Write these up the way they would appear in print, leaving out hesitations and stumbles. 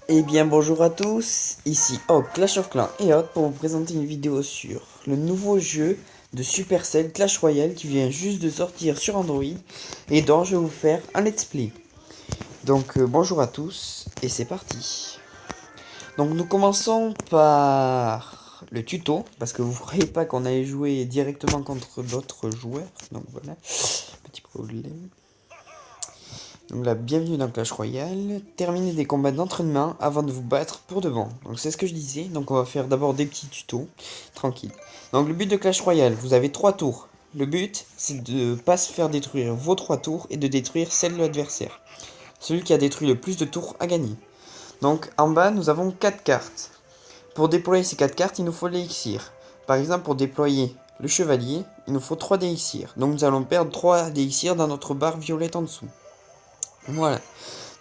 Eh bien bonjour à tous, ici Hawk Clash of Clans et Hawk pour vous présenter une vidéo sur le nouveau jeu de Supercell Clash Royale qui vient juste de sortir sur Android et dont je vais vous faire un let's play. Donc bonjour à tous et c'est parti. Donc nous commençons par le tuto parce que vous ne croyez pas qu'on allait jouer directement contre d'autres joueurs. Donc voilà, petit problème. Donc là, bienvenue dans Clash Royale. Terminez des combats d'entraînement avant de vous battre pour de bon. Donc c'est ce que je disais. Donc on va faire d'abord des petits tutos. Tranquille. Donc le but de Clash Royale, vous avez 3 tours. Le but, c'est de pas se faire détruire vos 3 tours et de détruire celle de l'adversaire. Celui qui a détruit le plus de tours a gagné. Donc en bas, nous avons 4 cartes. Pour déployer ces 4 cartes, il nous faut l'élixir. Par exemple, pour déployer le chevalier, il nous faut 3 d'élixirs. Donc nous allons perdre 3 d'élixirs dans notre barre violette en dessous. Voilà.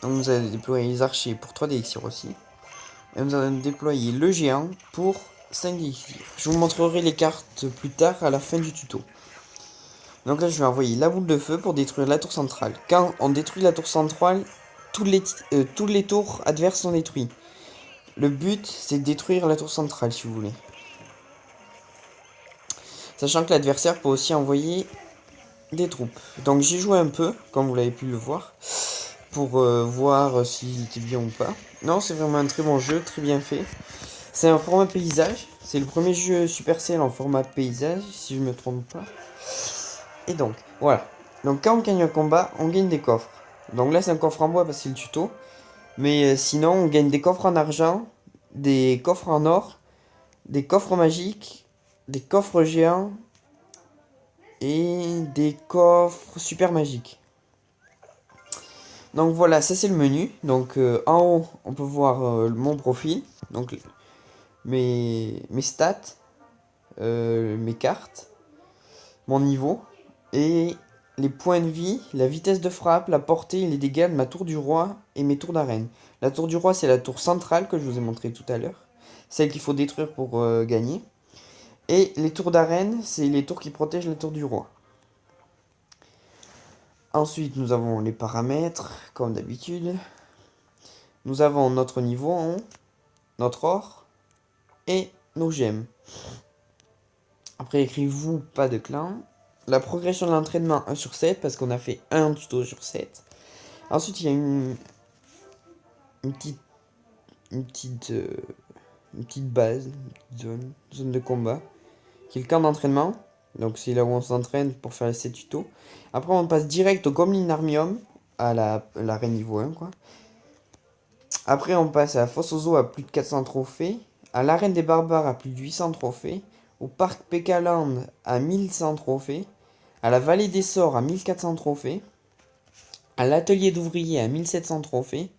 Donc nous allons déployer les archers pour 3 d'élixirs aussi. Et nous allons déployer le géant pour 5 d'élixirs. Je vous montrerai les cartes plus tard à la fin du tuto. Donc là je vais envoyer la boule de feu pour détruire la tour centrale. Quand on détruit la tour centrale, tous les tours adverses sont détruits. Le but c'est de détruire la tour centrale si vous voulez. Sachant que l'adversaire peut aussi envoyer des troupes. Donc j'ai joué un peu, comme vous l'avez pu le voir, pour voir s'il était bien ou pas. Non, c'est vraiment un très bon jeu, très bien fait. C'est un format paysage. C'est le premier jeu Supercell en format paysage, si je ne me trompe pas. Et donc, voilà. Donc quand on gagne un combat, on gagne des coffres. Donc là, c'est un coffre en bois parce que c'est le tuto. Mais sinon, on gagne des coffres en argent, des coffres en or, des coffres magiques, des coffres géants et des coffres super magiques. Donc voilà, ça c'est le menu. Donc en haut, on peut voir mon profil, donc mes stats, mes cartes, mon niveau et les points de vie, la vitesse de frappe, la portée et les dégâts de ma tour du roi et mes tours d'arène. La tour du roi, c'est la tour centrale que je vous ai montré tout à l'heure, celle qu'il faut détruire pour gagner. Et les tours d'arène, c'est les tours qui protègent la tour du roi. Ensuite, nous avons les paramètres, comme d'habitude. Nous avons notre niveau en haut, notre or et nos gemmes. Après, écrivez-vous pas de clan. La progression de l'entraînement 1 sur 7 parce qu'on a fait un tuto sur 7. Ensuite, il y a une petite, une petite, euh, une petite base, une petite zone de combat, qui est le camp d'entraînement. Donc c'est là où on s'entraîne pour faire les 7 tutos. Après, on passe direct au Goblin Armium, à l'arène niveau 1, quoi. Après, on passe à la fosse aux eaux à plus de 400 trophées, à l'arène des barbares à plus de 800 trophées, au parc Pekaland à 1100 trophées, à la vallée des sorts à 1400 trophées, à l'atelier d'ouvriers à 1700 trophées,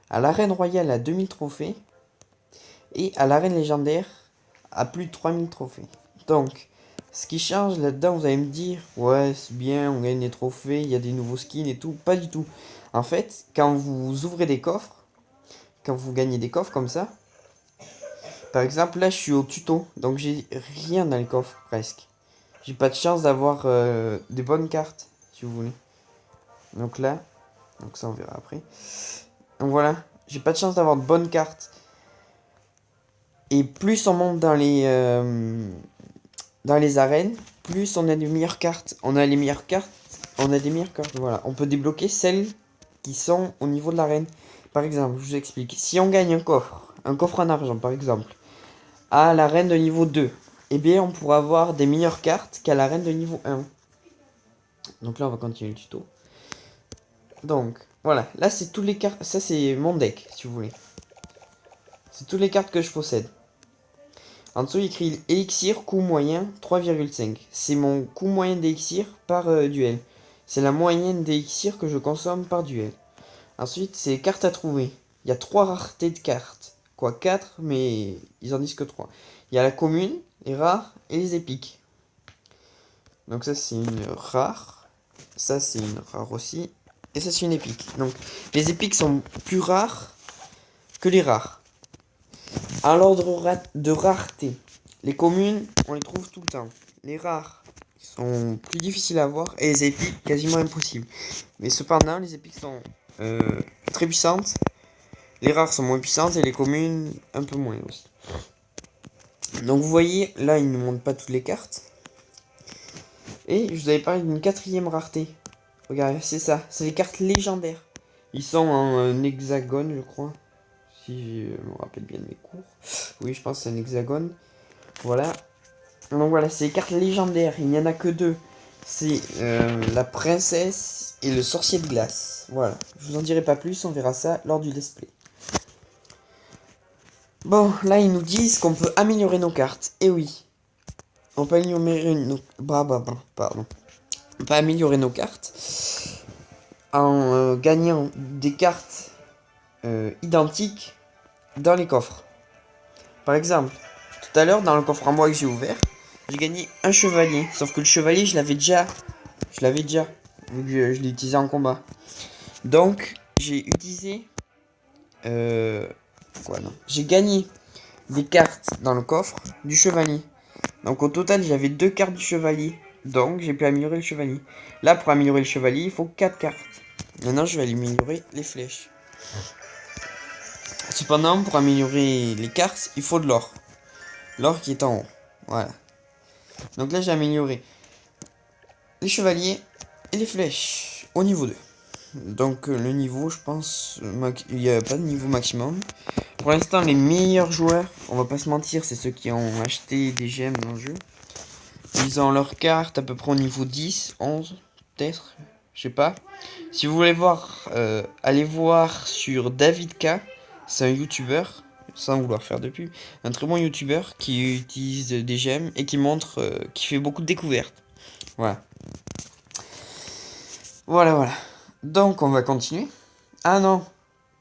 à l'arène royale à 2000 trophées, et à l'arène légendaire à plus de 3000 trophées. Donc, ce qui change là-dedans, vous allez me dire, ouais, c'est bien, on gagne des trophées, il y a des nouveaux skins et tout. Pas du tout. En fait, quand vous ouvrez des coffres, quand vous gagnez des coffres comme ça, par exemple, là, je suis au tuto, donc j'ai rien dans le coffre, presque. J'ai pas de chance d'avoir des bonnes cartes, si vous voulez. Donc là, donc ça on verra après. Donc voilà, j'ai pas de chance d'avoir de bonnes cartes. Et plus on monte dans les arènes, plus on a des meilleures cartes. On a les meilleures cartes, on a des meilleures cartes, voilà. On peut débloquer celles qui sont au niveau de l'arène. Par exemple, je vous explique. Si on gagne un coffre en argent par exemple, à l'arène de niveau 2, eh bien on pourra avoir des meilleures cartes qu'à l'arène de niveau 1. Donc là on va continuer le tuto. Donc voilà, là c'est tous les cartes, ça c'est mon deck si vous voulez. C'est toutes les cartes que je possède. En dessous il écrit élixir coût moyen 3,5. C'est mon coût moyen d'élixir par duel. C'est la moyenne d'élixir que je consomme par duel. Ensuite c'est cartes à trouver. Il y a 3 raretés de cartes. Quoi 4 mais ils en disent que 3. Il y a la commune, les rares et les épiques. Donc ça c'est une rare. Ça c'est une rare aussi. Et ça c'est une épique. Donc les épiques sont plus rares que les rares. À l'ordre de rareté. Les communes, on les trouve tout le temps. Les rares sont plus difficiles à avoir et les épiques quasiment impossibles. Mais cependant, les épiques sont très puissantes Les rares sont moins puissantes et les communes un peu moins aussi. Donc vous voyez, là il ne montre pas toutes les cartes. Et je vous avais parlé d'une quatrième rareté. Regardez, c'est ça, c'est les cartes légendaires. Ils sont en hexagone, je crois. Si je me rappelle bien de mes cours. Oui, je pense que c'est un hexagone. Voilà. Donc voilà, c'est les cartes légendaires. Il n'y en a que deux. C'est la princesse et le sorcier de glace. Voilà. Je vous en dirai pas plus, on verra ça lors du let's play. Bon, là ils nous disent qu'on peut améliorer nos cartes. Et oui. On peut améliorer nos... pardon. On peut améliorer nos cartes en gagnant des cartes identiques dans les coffres. Par exemple, tout à l'heure dans le coffre en bois que j'ai ouvert, j'ai gagné un chevalier. Sauf que le chevalier, je l'avais déjà. Vu que je l'ai utilisé en combat. Donc, j'ai utilisé... quoi non? J'ai gagné des cartes dans le coffre du chevalier. Donc au total, j'avais 2 cartes du chevalier. Donc, j'ai pu améliorer le chevalier. Là, pour améliorer le chevalier, il faut 4 cartes. Maintenant, je vais améliorer les flèches. Cependant, pour améliorer les cartes, il faut de l'or. L'or qui est en haut. Voilà. Donc là, j'ai amélioré les chevaliers et les flèches au niveau 2. Donc le niveau, je pense, il n'y a pas de niveau maximum. Pour l'instant, les meilleurs joueurs, on va pas se mentir, c'est ceux qui ont acheté des gemmes dans le jeu. Ils ont leur carte à peu près au niveau 10, 11, peut-être, je sais pas. Si vous voulez voir, allez voir sur David K. C'est un youtubeur, sans vouloir faire de pub, un très bon youtubeur qui utilise des gemmes et qui montre, qui fait beaucoup de découvertes. Voilà. Voilà. Donc on va continuer. Ah non,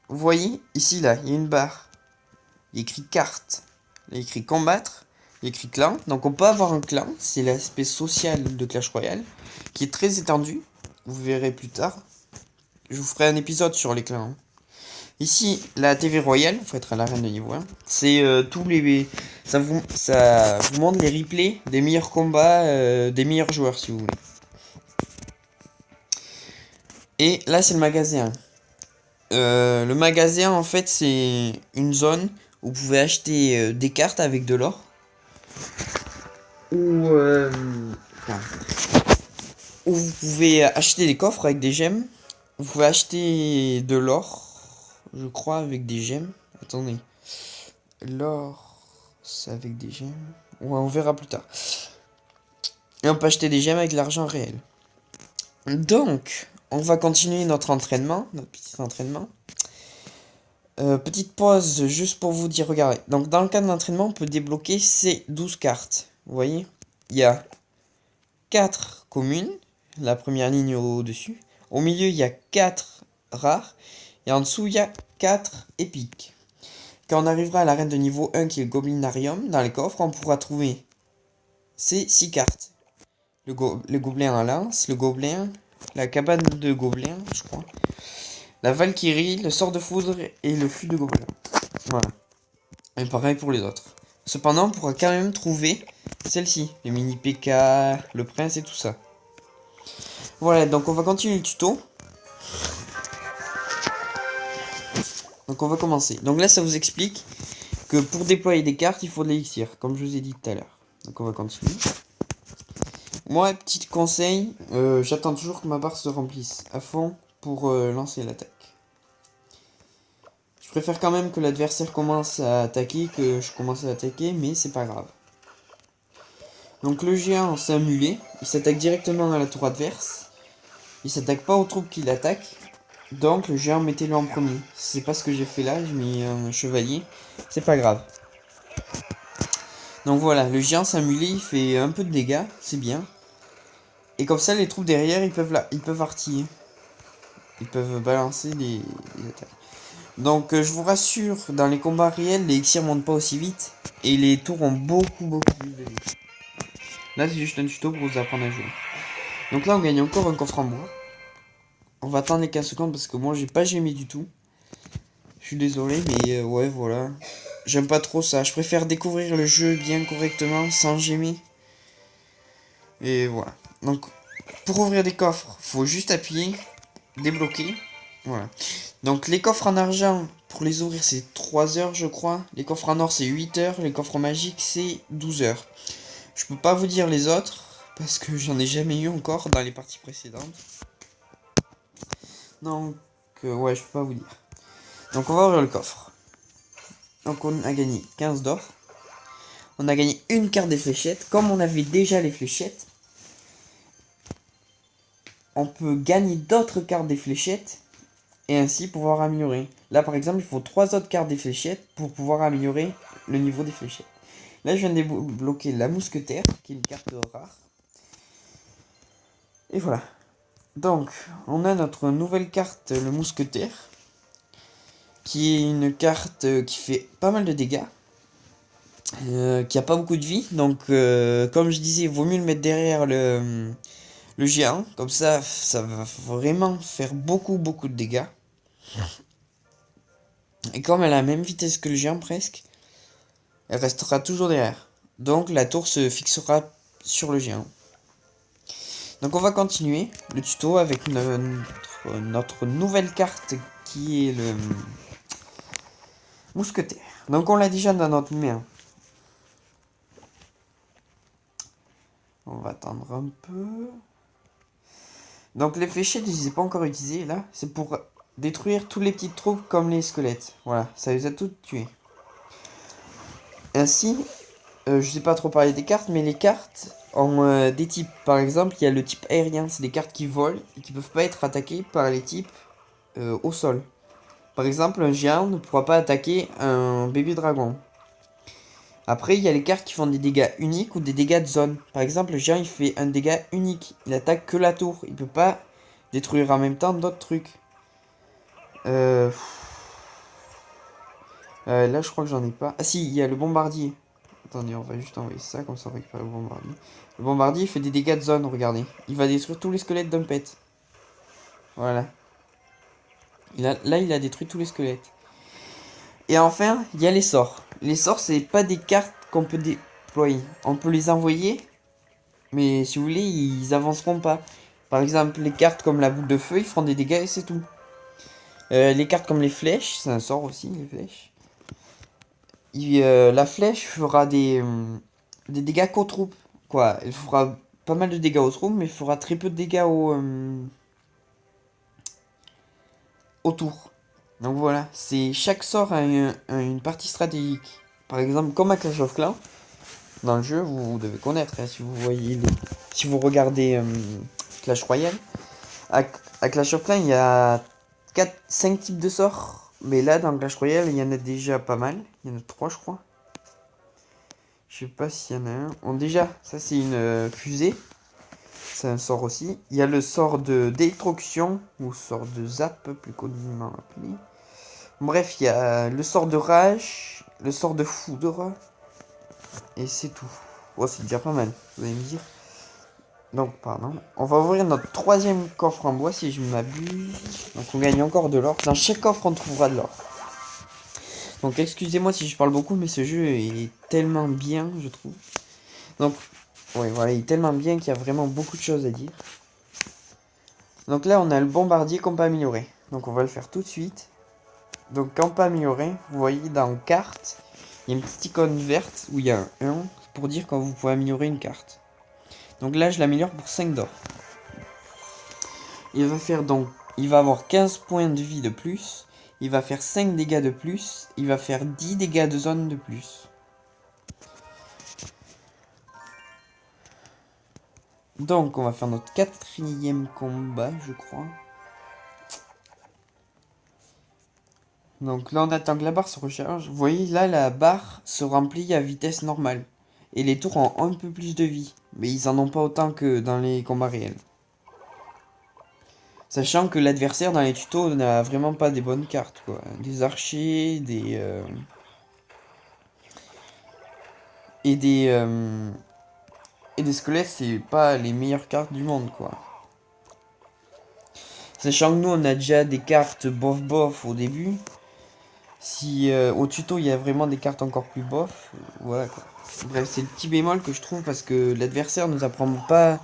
vous voyez, ici là, il y a une barre. Il y a écrit carte. Il y a écrit combattre. Il y a écrit clan. Donc on peut avoir un clan, c'est l'aspect social de Clash Royale, qui est très étendu. Vous verrez plus tard. Je vous ferai un épisode sur les clans. Ici, la TV Royale, il faut être à l'arène de niveau 1. C'est tous les... ça vous montre les replays des meilleurs combats, des meilleurs joueurs si vous voulez. Et là, c'est le magasin. Le magasin, en fait, c'est une zone où vous pouvez acheter des cartes avec de l'or. Ou vous pouvez acheter des coffres avec des gemmes. Vous pouvez acheter de l'or, je crois, avec des gemmes. Attendez. L'or, c'est avec des gemmes. Ouais, on verra plus tard. Et on peut acheter des gemmes avec de l'argent réel. Donc, on va continuer notre entraînement, notre petit entraînement. Petite pause juste pour vous dire, regardez. Donc dans le cas de l'entraînement, on peut débloquer ces 12 cartes. Vous voyez, il y a 4 communes, la première ligne au-dessus. Au milieu, il y a 4 rares. Et en dessous, il y a 4 épiques. Quand on arrivera à l'arène de niveau 1 qui est le Goblinarium, dans les coffres, on pourra trouver ces 6 cartes. Le gobelin à lance, le gobelin, la cabane de gobelins, je crois. La Valkyrie, le sort de foudre et le fût de gobelin. Voilà. Et pareil pour les autres. Cependant, on pourra quand même trouver celle-ci. Les mini PK, le prince et tout ça. Voilà, donc on va continuer le tuto. Donc on va commencer. Donc là, ça vous explique que pour déployer des cartes, il faut de l'élixir, comme je vous ai dit tout à l'heure. Donc on va continuer. Moi, petit conseil, j'attends toujours que ma barre se remplisse à fond pour lancer l'attaque. Je préfère quand même que l'adversaire commence à attaquer que je commence à attaquer, mais c'est pas grave. Donc le géant, c'est un mulet. Il s'attaque directement à la tour adverse. Il s'attaque pas aux troupes qu'il attaque. Donc le géant, mettez-le en premier. C'est pas ce que j'ai fait là, j'ai mis un chevalier. C'est pas grave. Donc voilà, le géant, c'est un mulet, il fait un peu de dégâts, c'est bien. Et comme ça, les troupes derrière, ils peuvent artiller. Ils peuvent balancer des attaques. Donc je vous rassure, dans les combats réels, les elixirs montent pas aussi vite. Et les tours ont beaucoup plus de vie. Là c'est juste un tuto pour vous apprendre à jouer. Donc là on gagne encore un coffre en bois. On va attendre les 15 secondes parce que moi j'ai pas gémé du tout. Je suis désolé mais ouais voilà. J'aime pas trop ça. Je préfère découvrir le jeu bien correctement sans gémer. Et voilà. Donc pour ouvrir des coffres, faut juste appuyer, débloquer. Voilà. Donc les coffres en argent, pour les ouvrir, c'est 3 heures, je crois. Les coffres en or, c'est 8 heures. Les coffres magiques, c'est 12 heures. Je peux pas vous dire les autres, parce que j'en ai jamais eu encore dans les parties précédentes. Donc, ouais, je peux pas vous dire. Donc, on va ouvrir le coffre. Donc, on a gagné 15 d'or. On a gagné une carte des fléchettes. Comme on avait déjà les fléchettes, on peut gagner d'autres cartes des fléchettes et ainsi pouvoir améliorer. Là, par exemple, il faut 3 autres cartes des fléchettes pour pouvoir améliorer le niveau des fléchettes. Là, je viens de débloquer la mousquetaire, qui est une carte rare. Et voilà. Donc, on a notre nouvelle carte, le mousquetaire, qui est une carte qui fait pas mal de dégâts, qui a pas beaucoup de vie. Donc, comme je disais, il vaut mieux le mettre derrière le géant. Comme ça va vraiment faire beaucoup de dégâts. Et comme elle a la même vitesse que le géant presque, elle restera toujours derrière. Donc, la tour se fixera sur le géant. Donc on va continuer le tuto avec notre nouvelle carte qui est le mousquetaire. Donc on l'a déjà dans notre main. On va attendre un peu. Donc les fléchettes, je ne les ai pas encore utilisées là. C'est pour détruire tous les petites troupes comme les squelettes. Voilà, ça les a toutes tuées. Ainsi, je sais pas trop parler des cartes, mais les cartes ont des types. Par exemple, il y a le type aérien, c'est des cartes qui volent et qui peuvent pas être attaquées par les types au sol. Par exemple, un géant ne pourra pas attaquer un bébé dragon. Après, il y a les cartes qui font des dégâts uniques ou des dégâts de zone. Par exemple, le géant, il fait un dégât unique. Il attaque que la tour. Il peut pas détruire en même temps d'autres trucs. Là, je crois que j'en ai pas. Ah si, il y a le bombardier. Attendez, on va juste envoyer ça, comme ça on récupère le bombardier. Le bombardier, il fait des dégâts de zone, regardez. Il va détruire tous les squelettes d'un pet. Voilà. Là, il a détruit tous les squelettes. Et enfin, il y a les sorts. Les sorts, c'est pas des cartes qu'on peut déployer. On peut les envoyer, mais si vous voulez, ils avanceront pas. Par exemple, les cartes comme la boule de feu, ils feront des dégâts et c'est tout. Les cartes comme les flèches, c'est un sort aussi, les flèches. La flèche fera des dégâts qu'aux troupes. Quoi, elle fera pas mal de dégâts aux troupes, mais fera très peu de dégâts autour. Donc voilà, chaque sort a une partie stratégique. Par exemple, comme à Clash of Clans, dans le jeu, vous devez connaître, hein, si vous regardez Clash Royale. À Clash of Clans, il y a 5 types de sorts. Mais là, dans Clash Royale, il y en a déjà pas mal. Il y en a 3, je crois. Je sais pas s'il y en a un. Bon, déjà, ça c'est une fusée. C'est un sort aussi. Il y a le sort d'électrocution, ou sort de zap, plus communément appelé. Bref, il y a le sort de rage, le sort de foudre. Et c'est tout. Oh, c'est déjà pas mal, vous allez me dire. Donc, pardon. On va ouvrir notre troisième coffre en bois, si je m'abuse. Donc, on gagne encore de l'or. Dans chaque coffre, on trouvera de l'or. Donc, excusez-moi si je parle beaucoup, mais ce jeu est tellement bien, je trouve. Donc, ouais, voilà, il est tellement bien qu'il y a vraiment beaucoup de choses à dire. Donc là, on a le bombardier qu'on peut améliorer. Donc, on va le faire tout de suite. Donc, quand on peut améliorer, vous voyez dans carte, il y a une petite icône verte où il y a un 1 pour dire quand vous pouvez améliorer une carte. Donc là, je l'améliore pour 5 d'or. Il va avoir 15 points de vie de plus. Il va faire 5 dégâts de plus. Il va faire 10 dégâts de zone de plus. Donc, on va faire notre 4e combat, je crois. Donc là, on attend que la barre se recharge. Vous voyez, là, la barre se remplit à vitesse normale. Et les tours ont un peu plus de vie. Mais ils en ont pas autant que dans les combats réels. Sachant que l'adversaire dans les tutos n'a vraiment pas des bonnes cartes, quoi. Des archers, et des squelettes, c'est pas les meilleures cartes du monde, quoi. Sachant que nous, on a déjà des cartes bof au début. Si au tuto, il y a vraiment des cartes encore plus bof, voilà, quoi. Bref, c'est le petit bémol que je trouve parce que l'adversaire nous apprend pas...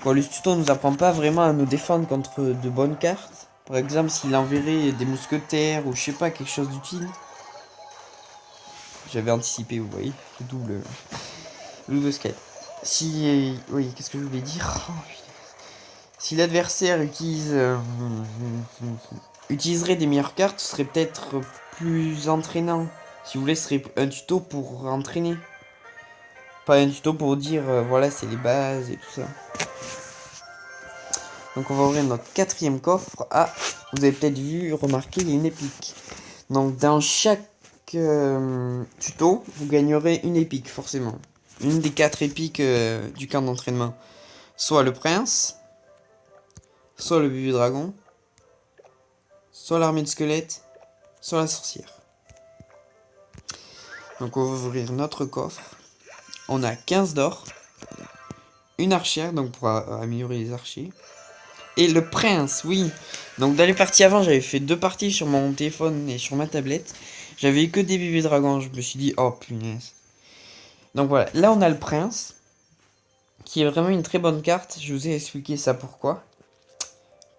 Quoi, le tuto nous apprend pas vraiment à nous défendre contre de bonnes cartes. Par exemple, s'il enverrait des mousquetaires ou je sais pas, quelque chose d'utile. J'avais anticipé, vous voyez, le double skate. Si, oui, qu'est-ce que je voulais dire? Oh, si l'adversaire utiliserait des meilleures cartes, ce serait peut-être plus entraînant. Si vous voulez, ce serait un tuto pour entraîner. Pas un tuto pour dire, voilà, c'est les bases et tout ça. Donc on va ouvrir notre quatrième coffre. Ah, vous avez peut-être vu, remarqué, il y a une épique. Donc dans chaque tuto, vous gagnerez une épique, forcément. Une des 4 épiques du camp d'entraînement. Soit le prince, soit le bébé dragon, soit l'armée de squelettes, soit la sorcière. Donc on va ouvrir notre coffre. On a 15 d'or, une archère, donc pour améliorer les archers. Et le prince, oui. Donc dans les parties avant, j'avais fait 2 parties sur mon téléphone et sur ma tablette. J'avais eu que des bébés dragons. Je me suis dit, oh punaise. Donc voilà, là on a le prince, qui est vraiment une très bonne carte. Je vous ai expliqué ça pourquoi.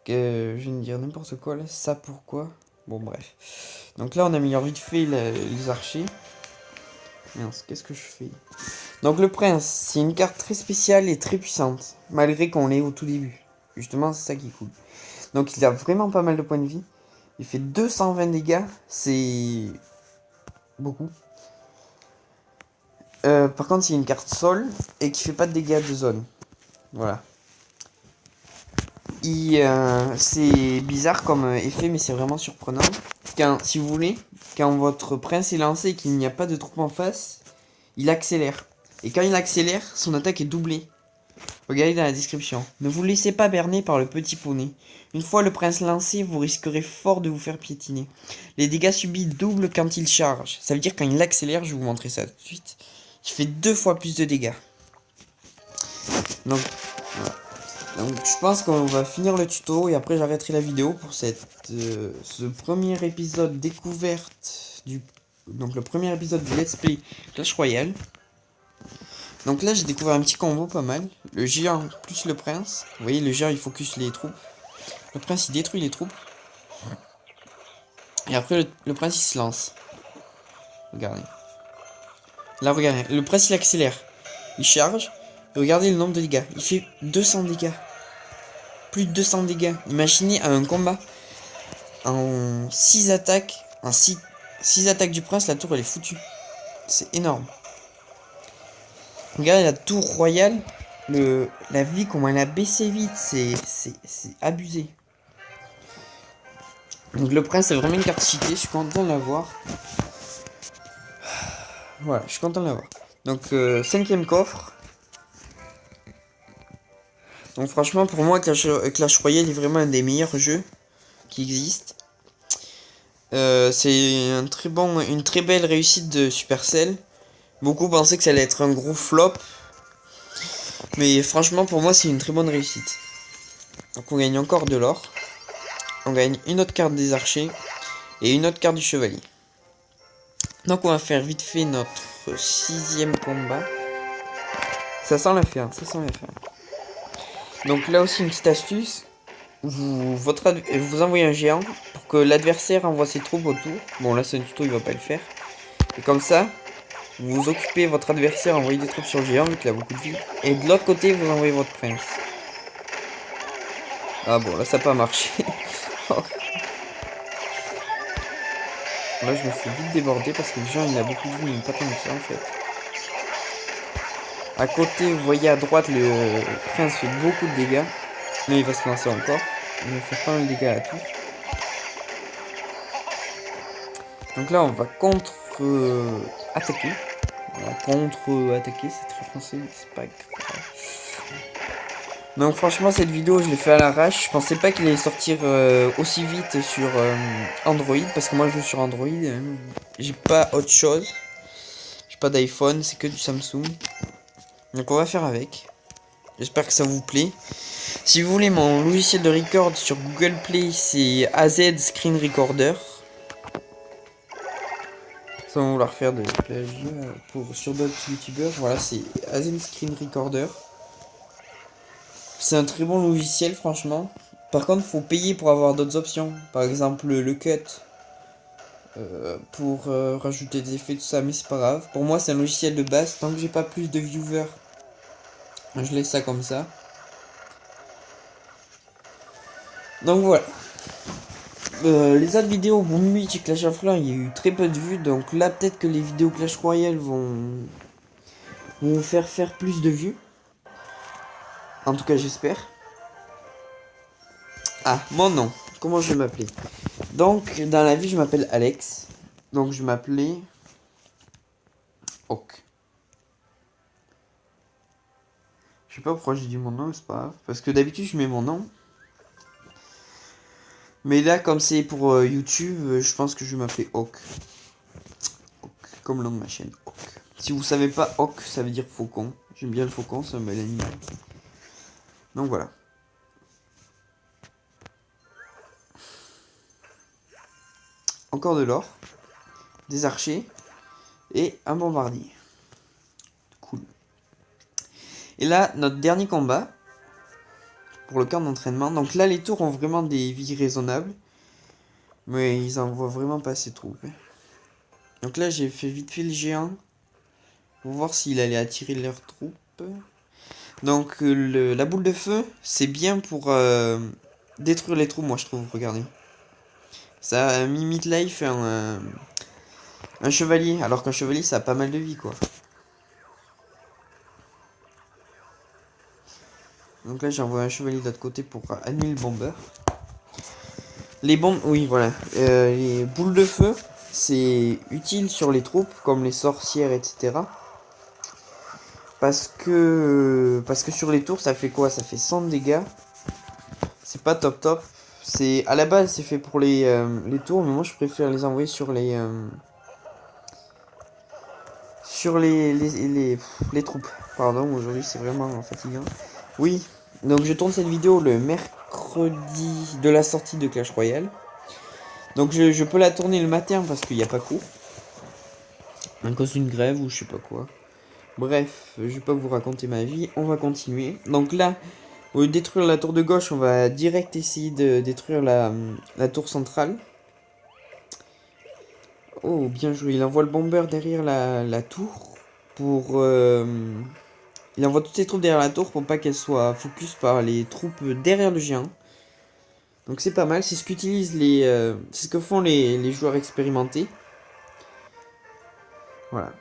Je viens de dire n'importe quoi là, ça pourquoi. Bon bref. Donc là on améliore vite fait les archers. Mince, qu'est-ce que je fais? Donc le prince, c'est une carte très spéciale et très puissante, malgré qu'on l'ait au tout début. Justement, c'est ça qui est cool. Donc il a vraiment pas mal de points de vie. Il fait 220 dégâts, c'est beaucoup. Par contre, c'est une carte sol et qui fait pas de dégâts de zone. Voilà. C'est bizarre comme effet, mais c'est vraiment surprenant. Si vous voulez, quand votre prince est lancé et qu'il n'y a pas de troupes en face, il accélère. Et quand il accélère, son attaque est doublée. Regardez dans la description. Ne vous laissez pas berner par le petit poney. Une fois le prince lancé, vous risquerez fort de vous faire piétiner. Les dégâts subis doublent quand il charge. Ça veut dire quand il accélère, je vais vous montrer ça tout de suite. Il fait 2 fois plus de dégâts. Donc, voilà. Donc je pense qu'on va finir le tuto et après j'arrêterai la vidéo pour ce premier épisode découverte donc le premier épisode du Let's Play Clash Royale. Donc là j'ai découvert un petit combo pas mal. Le géant plus le prince. Vous voyez le géant il focus les troupes. Le prince il détruit les troupes. Et après le prince il se lance. Regardez. Là regardez, le prince il accélère. Il charge. Et regardez le nombre de dégâts. Il fait 200 dégâts. Plus de 200 dégâts. Imaginez un combat en 6 attaques. En 6 attaques du prince, la tour elle est foutue. C'est énorme. Regardez la tour royale. La vie, comment elle a baissé vite. C'est abusé. Donc le prince c'est vraiment une carte cheatée. Je suis content de l'avoir. Voilà, je suis content de l'avoir. Donc 5ème coffre. Donc franchement pour moi Clash Royale est vraiment un des meilleurs jeux qui existent. C'est une très belle réussite de Supercell. Beaucoup pensaient que ça allait être un gros flop. Mais franchement pour moi c'est une très bonne réussite. Donc on gagne encore de l'or. On gagne une autre carte des archers. Et une autre carte du chevalier. Donc on va faire vite fait notre 6ème combat. Ça sent l'affaire, ça sent l'affaire. Donc là aussi une petite astuce. Vous envoyez un géant pour que l'adversaire envoie ses troupes autour. Bon là c'est un tuto, il va pas le faire. Et comme ça, vous occupez votre adversaire, envoyez des troupes sur le géant vu qu'il a beaucoup de vie. Et de l'autre côté, vous envoyez votre prince. Ah bon là ça n'a pas marché. Là je me fais vite déborder parce que le géant il a beaucoup de vie, mais pas tant que ça en fait. À côté, vous voyez à droite, le prince fait beaucoup de dégâts. Mais il va se lancer encore. Il va faire pas mal de dégâts à la tour. Donc là, on va contre-attaquer. Contre-attaquer, c'est très français, c'est pas grave. Donc franchement, cette vidéo, je l'ai fait à l'arrache. Je pensais pas qu'il allait sortir aussi vite sur Android. Parce que moi, je joue sur Android. J'ai pas autre chose. J'ai pas d'iPhone, c'est que du Samsung. Donc on va faire avec. J'espère que ça vous plaît. Si vous voulez mon logiciel de record sur Google Play, c'est AZ Screen Recorder. Sans vouloir faire de plagiat sur d'autres youtubeurs. Voilà, c'est AZ Screen Recorder. C'est un très bon logiciel, franchement. Par contre, faut payer pour avoir d'autres options. Par exemple, le cut. Pour rajouter des effets, tout ça. Mais c'est pas grave. Pour moi, c'est un logiciel de base. Tant que j'ai pas plus de viewers, je laisse ça comme ça. Donc voilà. Les autres vidéos, Boom 8 et Clash of Clans, il y a eu très peu de vues. Donc là, peut-être que les vidéos Clash Royale vont faire plus de vues. En tout cas, j'espère. Ah, mon nom. Comment je vais m'appeler? Donc, dans la vie, je m'appelle Alex. Donc, je m'appelais Hawk. Je sais pas pourquoi j'ai dit mon nom, mais c'est pas grave. Parce que d'habitude, je mets mon nom. Mais là, comme c'est pour YouTube, je pense que je vais m'appeler Hawk. Hawk. Comme le nom de ma chaîne, Hawk. Si vous savez pas, Hawk, ça veut dire faucon. J'aime bien le faucon, c'est un bel animal. Donc voilà. Encore de l'or, des archers et un bombardier. Cool. Et là, notre dernier combat pour le camp d'entraînement. Donc là, les tours ont vraiment des vies raisonnables. Mais ils envoient vraiment pas assez de troupes. Donc là, j'ai fait vite fait le géant. Pour voir s'il allait attirer leurs troupes. Donc la boule de feu, c'est bien pour détruire les troupes, moi je trouve. Regardez. Ça a mis Midlife un chevalier. Alors qu'un chevalier, ça a pas mal de vie, quoi. Donc là, j'envoie un chevalier de l'autre côté pour annuler le bomber. Les bombes, oui, voilà. Les boules de feu, c'est utile sur les troupes, comme les sorcières, etc. Parce que sur les tours, ça fait quoi? Ça fait 100 dégâts. C'est pas top top. C'est à la base, c'est fait pour les tours, mais moi je préfère les envoyer sur les troupes. Pardon, aujourd'hui c'est vraiment fatigant. Oui, donc je tourne cette vidéo le mercredi de la sortie de Clash Royale. Donc je peux la tourner le matin parce qu'il n'y a pas cours. À cause d'une grève ou je sais pas quoi. Bref, je vais pas vous raconter ma vie, on va continuer. Donc là, au lieu de détruire la tour de gauche, on va direct essayer de détruire la tour centrale. Oh, bien joué, il envoie le bomber derrière la tour pour... il envoie toutes ses troupes derrière la tour pour pas qu'elle soit focus par les troupes derrière le géant. Donc c'est pas mal, c'est ce qu'utilisent c'est ce que font les joueurs expérimentés. Voilà.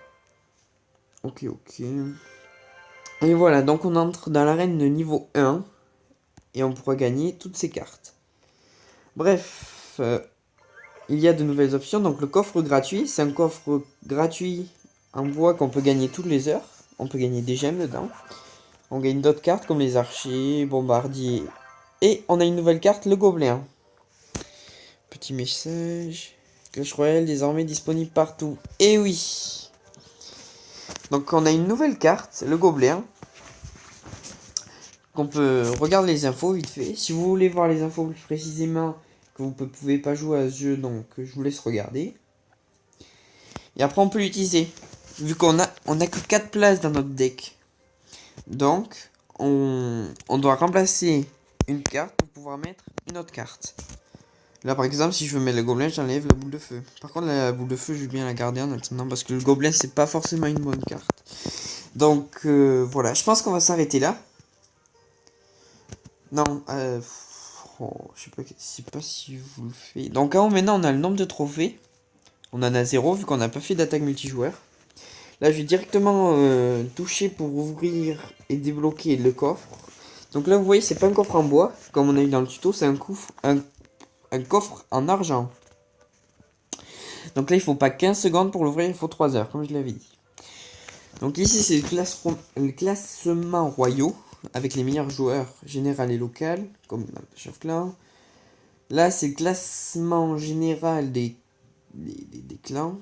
Ok, ok. Et voilà, donc on entre dans l'arène de niveau 1. Et on pourra gagner toutes ces cartes. Bref, il y a de nouvelles options. Donc le coffre gratuit, c'est un coffre gratuit en bois qu'on peut gagner toutes les heures. On peut gagner des gemmes dedans. On gagne d'autres cartes comme les archers, bombardiers. Et on a une nouvelle carte, le gobelin. Petit message. Clash Royale désormais disponible partout. Et oui. Donc on a une nouvelle carte, le gobelin. Qu'on peut regarder les infos vite fait. Si vous voulez voir les infos plus précisément, que vous ne pouvez pas jouer à ce jeu, donc je vous laisse regarder. Et après on peut l'utiliser. Vu qu'on a que 4 places dans notre deck. Donc on doit remplacer une carte pour pouvoir mettre une autre carte. Là par exemple si je veux mettre le gobelin, j'enlève la boule de feu. Par contre la boule de feu je vais bien la garder en attendant parce que le gobelin c'est pas forcément une bonne carte. Donc voilà, je pense qu'on va s'arrêter là. Non, oh, je sais pas si vous le faites. Donc maintenant on a le nombre de trophées. On en a 0 vu qu'on n'a pas fait d'attaque multijoueur. Là je vais directement toucher pour ouvrir et débloquer le coffre. Donc là vous voyez c'est pas un coffre en bois comme on a eu dans le tuto, c'est un coffre en argent. Donc là il faut pas 15 secondes pour l'ouvrir, il faut 3 heures comme je l'avais dit. Donc ici c'est le classement royaux avec les meilleurs joueurs général et local comme dans le Clash of Clans. Là c'est le classement général des clans.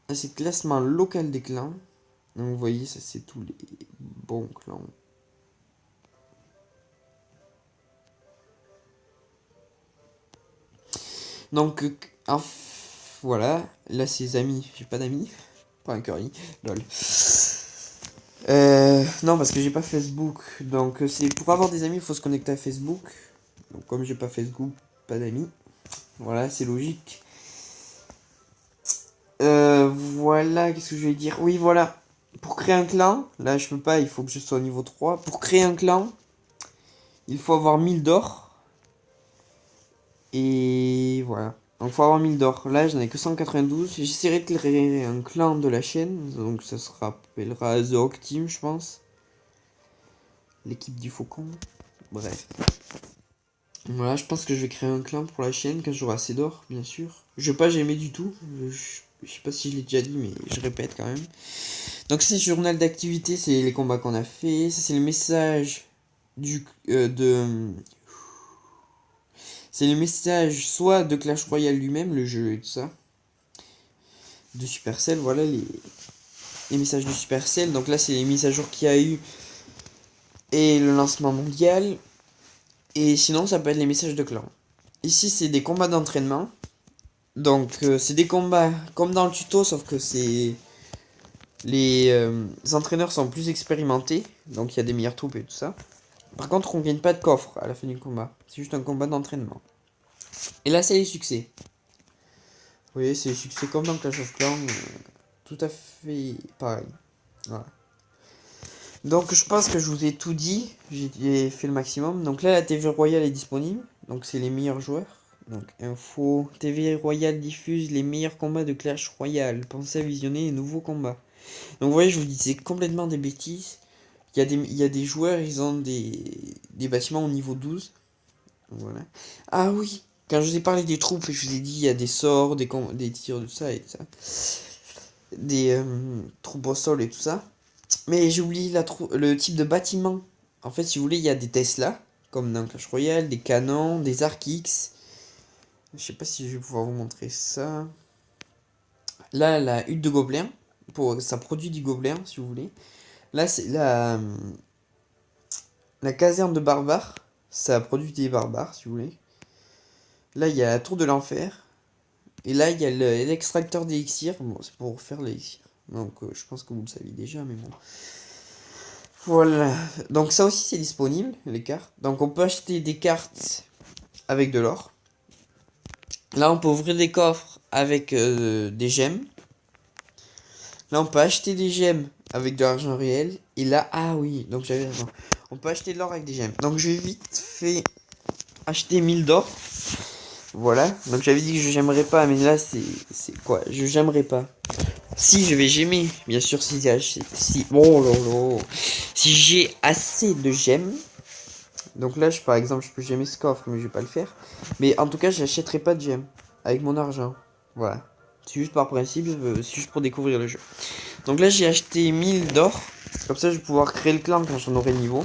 Là c'est le classement local des clans. Donc vous voyez ça c'est tous les bons clans. Donc voilà, là c'est amis, j'ai pas d'amis, pas un curry, lol. Non parce que j'ai pas Facebook, donc c'est pour avoir des amis il faut se connecter à Facebook. Donc comme j'ai pas Facebook, pas d'amis. Voilà, c'est logique. Voilà, qu'est-ce que je vais dire? Oui, voilà. Pour créer un clan, là je peux pas, il faut que je sois au niveau 3. Pour créer un clan, il faut avoir 1000 d'or. Et voilà. Donc il faut avoir 1000 d'or. Là j'en ai que 192. J'essaierai de créer un clan de la chaîne. Donc ça se rappellera The Hawk Team, je pense. L'équipe du Faucon. Bref. Voilà, je pense que je vais créer un clan pour la chaîne quand j'aurai assez d'or, bien sûr. Je vais pas j'aimais du tout. Je sais pas si je l'ai déjà dit, mais je répète quand même. Donc c'est journal d'activité, c'est les combats qu'on a fait. Ça c'est le message c'est le message soit de Clash Royale lui-même, le jeu et tout ça. De Supercell, voilà les messages de Supercell. Donc là c'est les mises à jour qu'il y a eu et le lancement mondial. Et sinon ça peut être les messages de clan. Ici c'est des combats d'entraînement. Donc c'est des combats comme dans le tuto, sauf que c'est les entraîneurs sont plus expérimentés, donc il y a des meilleures troupes et tout ça. Par contre, on gagne pas de coffre à la fin du combat. C'est juste un combat d'entraînement. Et là, c'est les succès. Vous voyez, c'est les succès comme dans Clash of Clans. Tout à fait pareil. Voilà. Donc, je pense que je vous ai tout dit. J'ai fait le maximum. Donc là, la TV Royale est disponible. Donc, c'est les meilleurs joueurs. Donc, info. TV Royale diffuse les meilleurs combats de Clash Royale. Pensez à visionner les nouveaux combats. Donc, vous voyez, je vous disais complètement des bêtises. Il y a des joueurs, ils ont des bâtiments au niveau 12. Voilà. Ah oui, quand je vous ai parlé des troupes, je vous ai dit il y a des sorts, des tirs de ça et tout ça. Des troupes au sol et tout ça. Mais j'ai oublié le type de bâtiment. En fait, si vous voulez, il y a des Tesla, comme dans Clash Royale, des canons, des Arc X. Je sais pas si je vais pouvoir vous montrer ça. Là, la hutte de gobelins. Ça produit du gobelin, si vous voulez. Là, c'est la caserne de barbares. Ça produit des barbares, si vous voulez. Là, il y a la tour de l'enfer. Et là, il y a l'extracteur d'élixir. Bon, c'est pour faire l'élixir. Donc, je pense que vous le saviez déjà, mais bon. Voilà. Donc, ça aussi, c'est disponible, les cartes. Donc, on peut acheter des cartes avec de l'or. Là, on peut ouvrir des coffres avec des gemmes. Là, on peut acheter des gemmes avec de l'argent réel. Et là, ah oui, donc j'avais raison. On peut acheter de l'or avec des gemmes. Donc, je vais vite fait acheter 1000 d'or. Voilà. Donc, j'avais dit que je j'aimerais pas, mais là, c'est quoi? Je j'aimerais pas. Si je vais j'aimer, bien sûr, oh là là, si j'ai assez de gemmes. Donc là, par exemple, je peux gemmer ce coffre, mais je vais pas le faire. Mais en tout cas, j'achèterai pas de gemmes avec mon argent. Voilà. C'est juste par principe, c'est juste pour découvrir le jeu. Donc là, j'ai acheté 1000 d'or. Comme ça, je vais pouvoir créer le clan quand j'en aurai le niveau.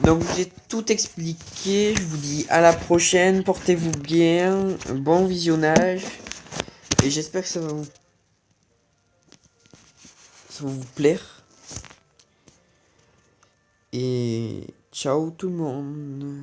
Donc j'ai tout expliqué. Je vous dis à la prochaine. Portez-vous bien. Bon visionnage. Et j'espère que ça va vous plaire. Et ciao tout le monde.